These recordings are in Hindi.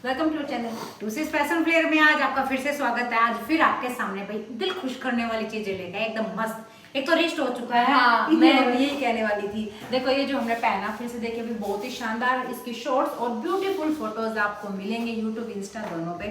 वेलकम टू चैनल टूसीज फैशन फ्लेयर में आज आपका फिर से स्वागत है। आज फिर आपके सामने भाई दिल खुश करने वाली चीजें लेकर एकदम मस्त। एक तो रिस्ट हो चुका है। हाँ, मैं यही कहने वाली थी। देखो ये जो हमने पहना फिर से देखिए भी बहुत ही शानदार इसकी शॉर्ट्स और ब्यूटीफुल फोटोज आपको मिलेंगे यूट्यूब इंस्टा दोनों पे।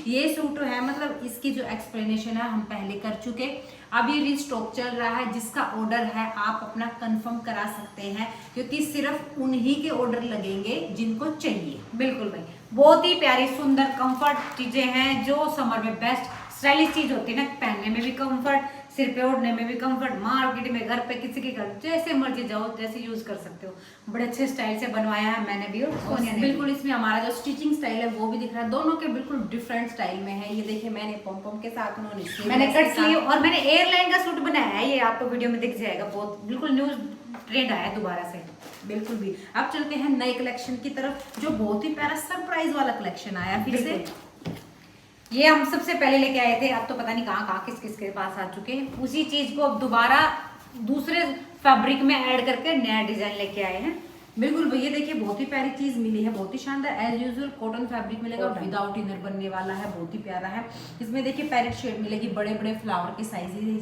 ये सूट है मतलब इसकी जो एक्सप्लेनेशन है हम पहले कर चुके। अब ये रिस्टॉक चल रहा है, जिसका ऑर्डर है आप अपना कंफर्म करा सकते हैं क्योंकि सिर्फ उन्हीं के ऑर्डर लगेंगे जिनको चाहिए। बिल्कुल भाई, बहुत ही प्यारी सुंदर कंफर्ट चीजें हैं जो समर में बेस्ट स्टाइलिश चीज होती है ना, पहनने में भी कंफर्ट, सिर पे ओढ़ने में भी कंफर्ट, मार्केट में घर पे किसी के घर जैसे मर्जी जाओ जैसे यूज कर सकते हो। बड़े अच्छे स्टाइल से बनवाया है मैंने भी और सोनिया ने। बिल्कुल इसमें हमारा जो स्टिचिंग स्टाइल है वो भी दिख रहा है, दोनों के बिल्कुल डिफरेंट स्टाइल में है। ये देखिए मैंने पॉम पॉम के साथ उन्होंने मैंने कट स्लीव और मैंने एयरलाइन का सूट बनाया है, ये आपको वीडियो में दिख जाएगा। बहुत बिल्कुल न्यू ट्रेंड आया दोबारा से। बिल्कुल भी। अब चलते हैं नए कलेक्शन की तरफ जो बहुत ही प्यारा सरप्राइज वाला कलेक्शन आया फिर से। ये हम सबसे पहले लेके आए थे, अब तो पता नहीं कहाँ कहाँ किस किस के पास आ चुके हैं। उसी चीज को अब दोबारा दूसरे फैब्रिक में ऐड करके नया डिजाइन लेके आए हैं। बिल्कुल भैया देखिए बहुत ही प्यारी चीज मिली है, बहुत ही शानदार एज यूजुअल कॉटन फैब्रिक मिलेगा, विदाउट इनर बनने वाला है, बहुत ही प्यारा है। इसमें देखिए पैरेट शेड मिलेगी, बड़े बड़े फ्लावर के साइजेज है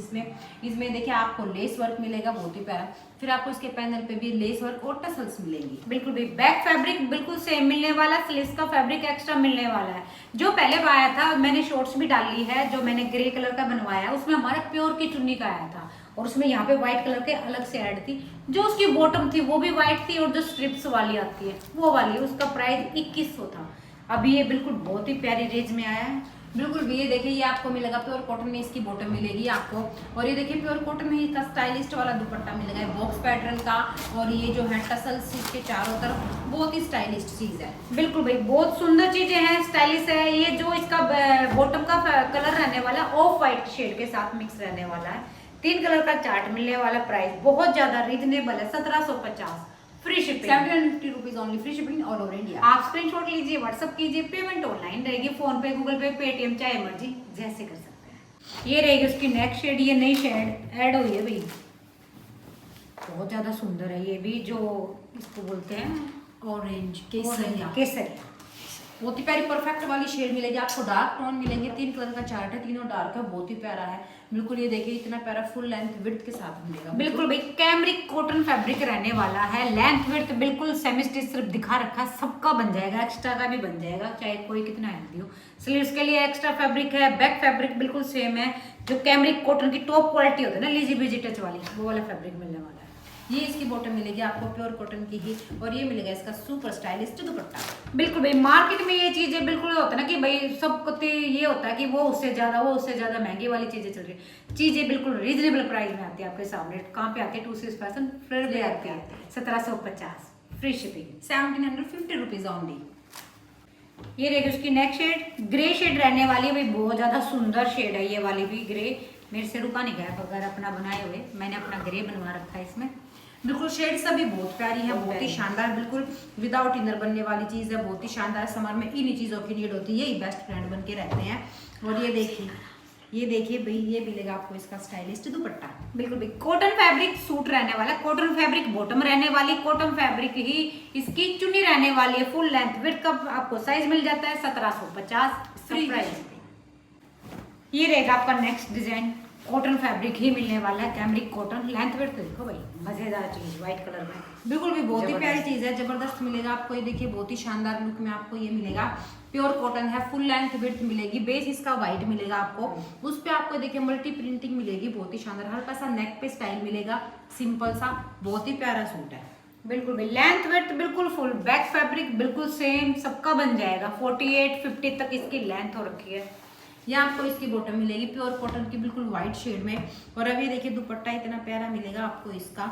इसमें देखिए आपको लेस वर्क मिलेगा, बहुत ही प्यारा। फिर आपको इसके पैनल पे भी लेस वर्क और टसल्स मिलेंगी। बिल्कुल भी बैक फैब्रिक बिल्कुल सेम मिलने वाला, स्लीव्स का फैब्रिक एक्स्ट्रा मिलने वाला है। जो पहले आया था मैंने शॉर्ट्स भी डाली है, जो मैंने ग्रे कलर का बनवाया उसमें हमारा प्योर की चुन्नी का आया था और उसमें यहाँ पे व्हाइट कलर के अलग से ऐड थी। जो उसकी बॉटम थी वो भी व्हाइट थी और जो स्ट्रिप्स वाली आती है वो वाली, उसका प्राइस 2100 था। अभी ये बिल्कुल बहुत ही प्यारी रेंज में आया है। बिल्कुल भी ये देखिए ये आपको मिलेगा प्योर कॉटन में, इसकी बॉटम मिलेगी आपको। और ये देखिए प्योर कॉटन में इसका स्टाइलिस्ट वाला दुपट्टा मिलेगा बॉक्स पैटर्न का, और ये जो है टसल्स इसके चारों तरफ, बहुत ही स्टाइलिस्ट चीज है। बिल्कुल भाई बहुत सुंदर चीजें हैं, स्टाइलिश है। ये जो इसका बॉटम का कलर रहने वाला ऑफ व्हाइट शेड के साथ मिक्स रहने वाला है। 3 कलर का चार्ट मिलने वाला, प्राइस बहुत ज्यादा रीजनेबल है 1750, free shipping 750 rupees only, free shipping all over India. आप स्क्रीनशॉट लीजिए, व्हाट्सअप कीजिए, पेमेंट ऑनलाइन रहेगी, फोन पे, गूगल पे, पेटीएम, चाहे मर्जी जैसे कर सकते हैं। ये रहेगी उसकी नेक्स्ट शेड, ये नई शेड ऐड हुई है भाई, बहुत ज्यादा सुंदर है। ये भी जो इसको बोलते हैं ऑरेंज केसरिया, केसरिया, बहुत ही प्यारी परफेक्ट वाली शेड मिलेगी आपको। डार्क टोन मिलेंगे, 3 कलर का चार्ट है, तीनों डार्क है, बहुत ही प्यारा है। बिल्कुल ये देखिए इतना प्यारा फुल लेंथ विड्थ के साथ मिलेगा। बिल्कुल भाई कैमरिक कॉटन फैब्रिक रहने वाला है। लेंथ विड्थ बिल्कुल सेमी स्टिच सिर्फ दिखा रखा है, सबका बन जाएगा, एक्स्ट्रा का भी बन जाएगा चाहे कोई कितना हेल्दी हो। स्लीव्स के लिए एक्स्ट्रा फैब्रिक है, बैक फैब्रिक बिल्कुल सेम है। जो कैमरिक कॉटन की टॉप क्वालिटी होती है ना, लीजी बीजी टच वाली, वो वाला फैब्रिक मिलने वाला है। ये इसकी बॉटम मिलेगी आपको प्योर कॉटन की ही, और ये मिलेगा इसका सुपर स्टाइलिस्ट दुपट्टा। बिल्कुल भाई मार्केट में ये चीजें बिल्कुल होता है ना कि भाई सबको ये होता है कि वो उससे ज्यादा महंगी वाली चीजें चल रही है। चीजें बिल्कुल रीजनेबल प्राइस में आती है आपके सामने। कहाँ पे आती है? टूसीज फैशन फ्लेयर पे आती है, 1750, फ्री शिपिंग 1750 रुपीज ओनली। ये रहेगी उसकी नेक्स्ट शेड, ग्रे शेड रहने वाली है भाई, बहुत ज्यादा सुंदर शेड है ये वाली भी। ग्रे मेरे से रुका नहीं गया बगैर अपना बनाए हुए, मैंने अपना ग्रे बनवा रखा है इसमें। बिल्कुल शेड सभी बहुत प्यारी है, बहुत ही शानदार, बिल्कुल विदाउट इनर बनने वाली चीज है, बहुत ही शानदार। समर में इन्हीं चीजों की नीड होती है, यही बेस्ट फ्रेंड बन के रहते हैं। और ये देखिए भाई ये मिलेगा आपको इसका स्टाइलिस्ट दुपट्टा। बिल्कुल भाई कॉटन फैब्रिक सूट रहने वाला, कॉटन फैब्रिक बॉटम रहने वाली, कॉटन फैब्रिक ही इसकी चुन्नी रहने वाली है। फुल लेंथ विड्थ का आपको साइज मिल जाता है 1750, फ्री प्राइस। ये रहेगा आपका नेक्स्ट डिजाइन, कॉटन फैब्रिक ही मिलने वाला है, कैमरिक कॉटन। लेंथ विड्थ देखो भाई मजेदार चीज, व्हाइट कलर में बिल्कुल भी बहुत ही प्यारी चीज है, जबरदस्त मिलेगा आपको। ये देखिए बहुत ही शानदार लुक में आपको ये मिलेगा। प्योर कॉटन है, फुल लेंथ विड्थ मिलेगी, बेस इसका व्हाइट मिलेगा आपको। उस पे आपको देखिए मल्टी प्रिंटिंग मिलेगी, बहुत ही शानदार। हल्का सा नेक पे स्टाइल मिलेगा, सिंपल सा, बहुत ही प्यारा सूट है। बिल्कुल भाई लेंथ विड्थ बिल्कुल फुल, बैक फैब्रिक बिल्कुल सेम, सबका बन जाएगा। 48-50 तक इसकी लेंथ हो रखी है। यहाँ आपको इसकी बॉटम मिलेगी प्योर कॉटन की, बिल्कुल व्हाइट शेड में। और अब ये देखिए दुपट्टा इतना प्यारा मिलेगा आपको, इसका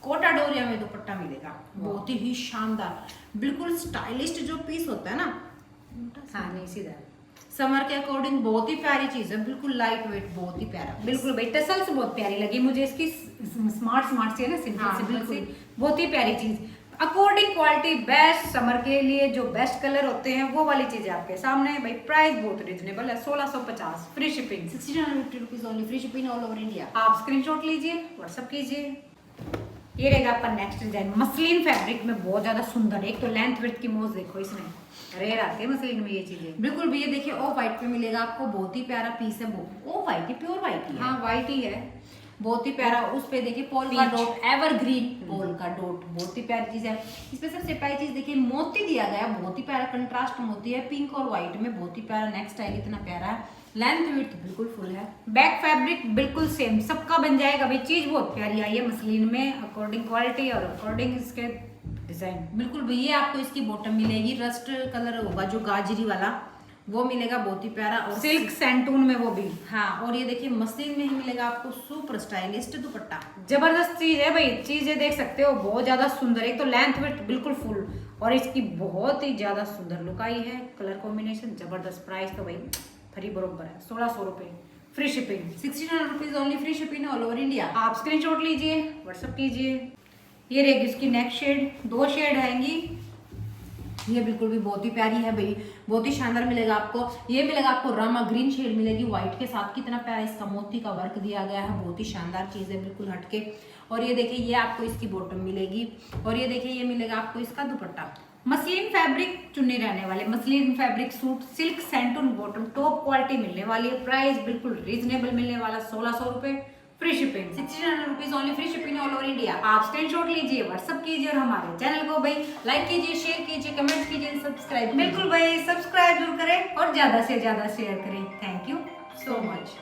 कोटा डोरिया में दुपट्टा मिलेगा, बहुत ही शानदार, बिल्कुल स्टाइलिस्ट जो पीस होता है ना। हाँ नहीं सीधा, समर के अकॉर्डिंग बहुत ही प्यारी चीज है, बिल्कुल लाइट वेट, बहुत ही प्यारा। बिल्कुल भाई टसल्स बहुत प्यारी लगी मुझे इसकी, स्मार्ट सी है ना, सिंपल सी, बहुत ही प्यारी चीज। अकॉर्डिंग क्वालिटी बेस्ट, समर के लिए जो बेस्ट कलर होते हैं वो वाली चीजें आपके सामने है भाई। प्राइस बहुत रिजनेबल है 1650, free shipping 1650 rupees only, free shipping all over India. आप स्क्रीनशॉट लीजिए, व्हाट्सअप कीजिए। ये रहेगा आपका नेक्स्ट डिजाइन, मसलिन फैब्रिक में बहुत ज्यादा सुंदर। एक तो लेंथ विड्थ की मोज देखो इसमें, रेयर आती है मसलिन में ये चीजें। बिल्कुल भैया देखिए ऑफ व्हाइट पे मिलेगा आपको, बहुत ही प्यारा पीस है। ऑफ व्हाइट ही, प्योर व्हाइट ही है। हाँ व्हाइट ही है, बहुत ही प्यारा। उस पे देखिए पोल का डॉट, एवरग्रीन पोल का डॉट, बहुत ही प्यारी चीज है। इसमें सबसे पहली चीज देखिए मोती दिया गया, बहुत ही प्यारा कंट्रास्ट मोती है, पिंक और व्हाइट में, बहुत ही प्यारा। नेक स्टाइल इतना प्यारा है, लेंथ विड्थ बिल्कुल फुल है। बैक फैब्रिक बिल्कुल सेम सबका बन जाएगा भाई। चीज बहुत प्यारी आई है मसलिन में, अकॉर्डिंग क्वालिटी और अकॉर्डिंग इसके डिजाइन। बिल्कुल भैया आपको इसकी बॉटम मिलेगी, रस्ट कलर होगा जो गाजरी वाला, वो मिलेगा बहुत ही प्यारा। और सिल्क सैंटून में वो भी। हाँ, और ये देखिए मसलिन में ही मिलेगा आपको सुपर स्टाइलिस्ट दुपट्टा। जबरदस्त चीज है भाई, चीजें देख सकते हो बहुत ज्यादा सुंदर। एक तो लेंथ विड्थ बिल्कुल फुल और इसकी बहुत ही ज्यादा सुंदर लुक आई है, कलर कॉम्बिनेशन जबरदस्त। प्राइस तो भाई फ्री बरोबर है, 1600 रुपए, free shipping, 1600 rupees only, free shipping all over India. आप स्क्रीनशॉट लीजिए, व्हाट्सअप कीजिए। ये रहेगी इसकी नेक शेड, 2 शेड आएंगी। ये बिल्कुल भी बहुत ही प्यारी है भाई, बहुत ही शानदार मिलेगा आपको। ये मिलेगा आपको रामा ग्रीन शेड मिलेगी व्हाइट के साथ, कितना प्यारा इसका मोती का वर्क दिया गया है, बहुत ही शानदार चीज है, बिल्कुल हटके। और ये देखिए ये आपको इसकी बॉटम मिलेगी, और ये देखिए ये मिलेगा आपको इसका दुपट्टा। मसलिन फैब्रिक चुन्नी रहने वाले, muslin fabric suit, silk santoon bottom, top quality मिलने वाली है। प्राइस बिल्कुल रीजनेबल मिलने वाला, 1600 रुपए, free shipping, 1600 rupees only, free shipping all over India. आप स्क्रीनशॉट लीजिए, व्हाट्सअप कीजिए और हमारे चैनल को भाई लाइक कीजिए, शेयर कीजिए, कमेंट कीजिए, सब्सक्राइब बिल्कुल भाई सब्सक्राइब जरूर करें और ज्यादा से ज्यादा शेयर करें। Thank you so much.